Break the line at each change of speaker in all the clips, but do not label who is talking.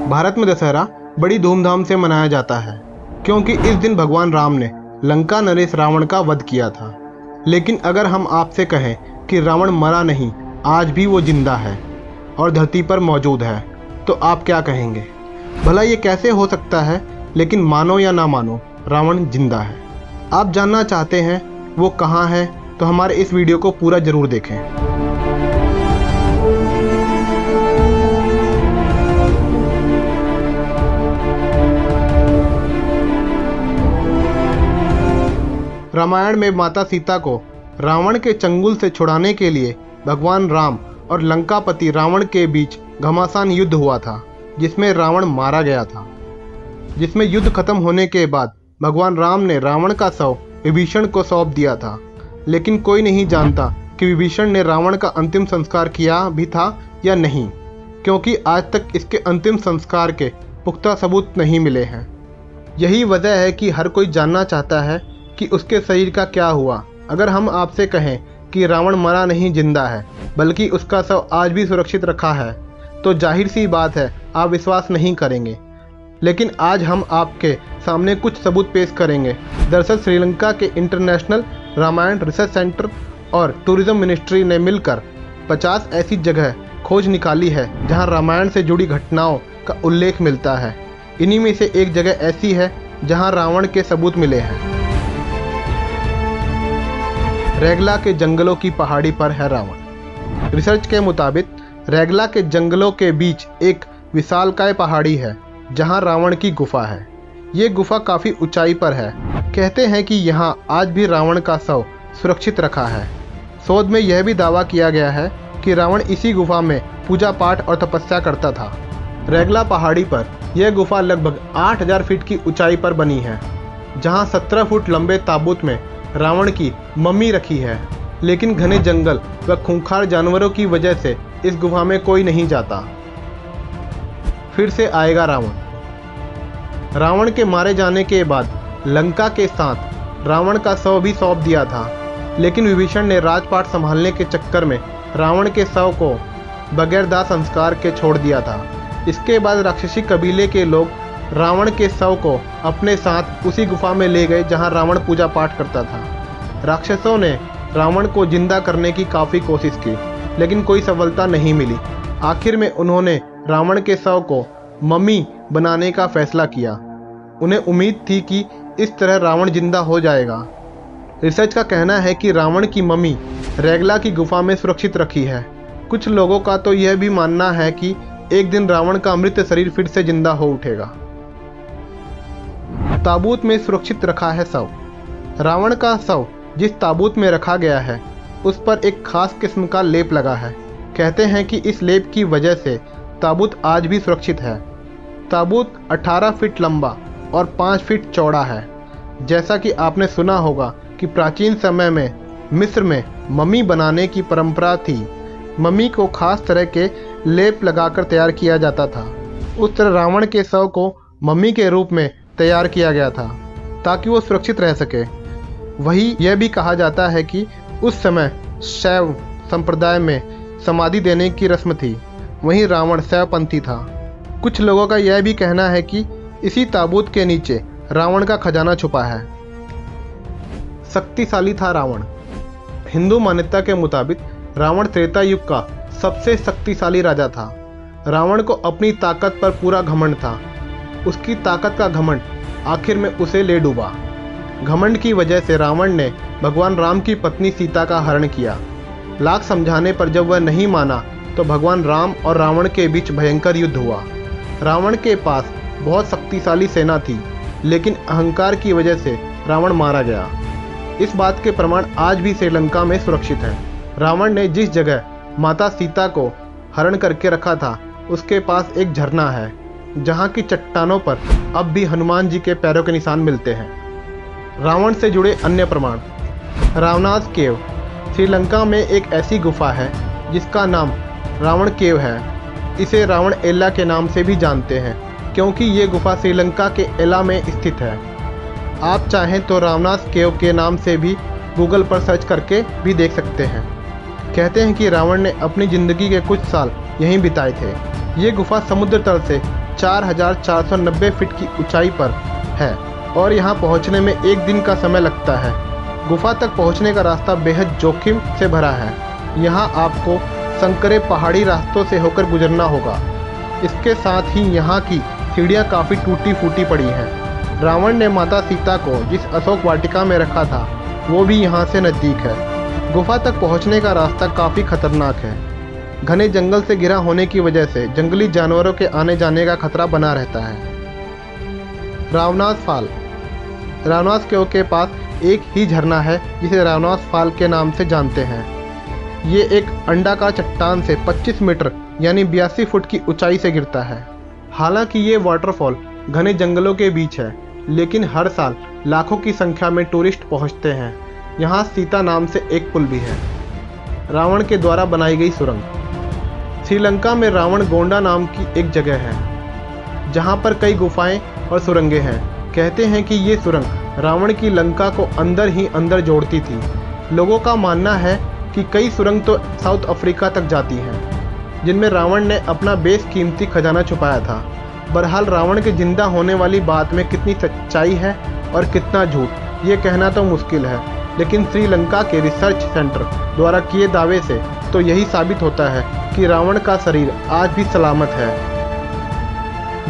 भारत में दशहरा बड़ी धूमधाम से मनाया जाता है क्योंकि इस दिन भगवान राम ने लंका नरेश रावण का वध किया था। लेकिन अगर हम आपसे कहें कि रावण मरा नहीं, आज भी वो जिंदा है और धरती पर मौजूद है, तो आप क्या कहेंगे? भला ये कैसे हो सकता है? लेकिन मानो या ना मानो, रावण जिंदा है। आप जानना चाहते हैं वो कहाँ है? तो हमारे इस वीडियो को पूरा ज़रूर देखें। रामायण में माता सीता को रावण के चंगुल से छुड़ाने के लिए भगवान राम और लंकापति रावण के बीच घमासान युद्ध हुआ था, जिसमें रावण मारा गया था। जिसमें युद्ध खत्म होने के बाद भगवान राम ने रावण का शव विभीषण को सौंप दिया था। लेकिन कोई नहीं जानता कि विभीषण ने रावण का अंतिम संस्कार किया भी था या नहीं, क्योंकि आज तक इसके अंतिम संस्कार के पुख्ता सबूत नहीं मिले हैं। यही वजह है कि हर कोई जानना चाहता है कि उसके शरीर का क्या हुआ। अगर हम आपसे कहें कि रावण मरा नहीं, जिंदा है, बल्कि उसका शव आज भी सुरक्षित रखा है, तो जाहिर सी बात है आप विश्वास नहीं करेंगे। लेकिन आज हम आपके सामने कुछ सबूत पेश करेंगे। दरअसल श्रीलंका के इंटरनेशनल रामायण रिसर्च सेंटर और टूरिज्म मिनिस्ट्री ने मिलकर 50 ऐसी जगह खोज निकाली है जहां रामायण से जुड़ी घटनाओं का उल्लेख मिलता है। इन्हीं में से एक जगह ऐसी है जहां रावण के सबूत मिले हैं। रैगला के जंगलों की पहाड़ी पर है रावण। रिसर्च के मुताबिक रैगला के जंगलों के बीच एक विशालकाय पहाड़ी है जहां रावण की गुफा है। ये गुफा काफ़ी ऊंचाई पर है। कहते हैं कि यहाँ आज भी रावण का शव सुरक्षित रखा है। शोध में यह भी दावा किया गया है कि रावण इसी गुफा में पूजा पाठ और तपस्या करता था। रैगला पहाड़ी पर यह गुफा लगभग 8000 फीट की ऊंचाई पर बनी है, जहाँ 17 फुट लंबे ताबूत में रावण की मम्मी रखी है। लेकिन घने जंगल व खूंखार जानवरों की वजह से इस गुफा में कोई नहीं जाता। फिर से आएगा रावण। रावण के मारे जाने के बाद लंका के साथ रावण का शव भी सौंप दिया था, लेकिन विभीषण ने राजपाट संभालने के चक्कर में रावण के शव को बगैर दाह संस्कार के छोड़ दिया था। इसके बाद राक्षसी कबीले के लोग रावण के शव को अपने साथ उसी गुफा में ले गए जहां रावण पूजा पाठ करता था। राक्षसों ने रावण को जिंदा करने की काफ़ी कोशिश की, लेकिन कोई सफलता नहीं मिली। आखिर में उन्होंने रावण के शव को मम्मी बनाने का फैसला किया। उन्हें उम्मीद थी कि इस तरह रावण जिंदा हो जाएगा। रिसर्च का कहना है कि रावण की मम्मी रैगला की गुफा में सुरक्षित रखी है। कुछ लोगों का तो यह भी मानना है कि एक दिन रावण का मृत शरीर फिर से जिंदा हो उठेगा। ताबूत में सुरक्षित रखा है शव। रावण का शव जिस ताबूत में रखा गया है उस पर एक खास किस्म का लेप लगा है। कहते हैं कि इस लेप की वजह से ताबूत आज भी सुरक्षित है। ताबूत 18 फीट लंबा और 5 फीट चौड़ा है। जैसा कि आपने सुना होगा कि प्राचीन समय में मिस्र में मम्मी बनाने की परंपरा थी। मम्मी को खास तरह के लेप लगाकर तैयार किया जाता था। उस तरह रावण के शव को मम्मी के रूप में तैयार किया गया था ताकि वो सुरक्षित रह सके। वही यह भी कहा जाता है कि उस समय शैव संप्रदाय में समाधि देने की रस्म थी, वहीं रावण शैवपंथी था। कुछ लोगों का यह भी कहना है कि इसी ताबूत के नीचे रावण का खजाना छुपा है। शक्तिशाली था रावण। हिंदू मान्यता के मुताबिक रावण त्रेता युग का सबसे शक्तिशाली राजा था। रावण को अपनी ताकत पर पूरा घमंड था। उसकी ताकत का घमंड आखिर में उसे ले डूबा। घमंड की वजह से रावण ने भगवान राम की पत्नी सीता का हरण किया। लाख समझाने पर जब वह नहीं माना तो भगवान राम और रावण के बीच भयंकर युद्ध हुआ। रावण के पास बहुत शक्तिशाली सेना थी, लेकिन अहंकार की वजह से रावण मारा गया। इस बात के प्रमाण आज भी श्रीलंका में सुरक्षित हैं। रावण ने जिस जगह माता सीता को हरण करके रखा था उसके पास एक झरना है, जहाँ की चट्टानों पर अब भी हनुमान जी के पैरों के निशान मिलते हैं। रावण से जुड़े अन्य प्रमाण। रावणास केव श्रीलंका में एक ऐसी गुफा है जिसका नाम रावण केव है। इसे रावण एला के नाम से भी जानते हैं क्योंकि ये गुफा श्रीलंका के एला में स्थित है। आप चाहें तो रावणास केव के नाम से भी गूगल पर सर्च करके भी देख सकते हैं। कहते हैं कि रावण ने अपनी ज़िंदगी के कुछ साल यहीं बिताए थे। ये गुफा समुद्र तल से 4,490 फीट की ऊंचाई पर है और यहाँ पहुँचने में 1 दिन का समय लगता है। गुफा तक पहुँचने का रास्ता बेहद जोखिम से भरा है। यहाँ आपको संकरे पहाड़ी रास्तों से होकर गुजरना होगा। इसके साथ ही यहाँ की सीढ़ियाँ काफ़ी टूटी फूटी पड़ी हैं। रावण ने माता सीता को जिस अशोक वाटिका में रखा था वो भी यहाँ से नज़दीक है। गुफा तक पहुँचने का रास्ता काफ़ी खतरनाक है। घने जंगल से घिरा होने की वजह से जंगली जानवरों के आने जाने का खतरा बना रहता है। रावनास फॉल। रावनास के पास एक ही झरना है जिसे रावनास फॉल के नाम से जानते हैं। ये एक अंडाकार चट्टान से 25 मीटर यानी 82 फुट की ऊंचाई से गिरता है। हालांकि ये वाटरफॉल घने जंगलों के बीच है, लेकिन हर साल लाखों की संख्या में टूरिस्ट पहुंचते हैं। यहाँ सीता नाम से एक पुल भी है। रावण के द्वारा बनाई गई सुरंग। श्रीलंका में रावण गोंडा नाम की एक जगह है जहाँ पर कई गुफाएं और सुरंगें हैं। कहते हैं कि ये सुरंग रावण की लंका को अंदर ही अंदर जोड़ती थी। लोगों का मानना है कि कई सुरंग तो साउथ अफ्रीका तक जाती हैं, जिनमें रावण ने अपना बेशकीमती खजाना छुपाया था। बहरहाल रावण के जिंदा होने वाली बात में कितनी सच्चाई है और कितना झूठ, ये कहना तो मुश्किल है, लेकिन श्रीलंका के रिसर्च सेंटर द्वारा किए दावे से तो यही साबित होता है कि रावण का शरीर आज भी सलामत है।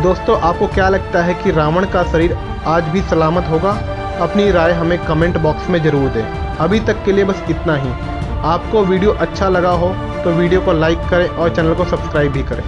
दोस्तों, आपको क्या लगता है कि रावण का शरीर आज भी सलामत होगा? अपनी राय हमें कमेंट बॉक्स में ज़रूर दें। अभी तक के लिए बस इतना ही। आपको वीडियो अच्छा लगा हो तो वीडियो को लाइक करें और चैनल को सब्सक्राइब भी करें।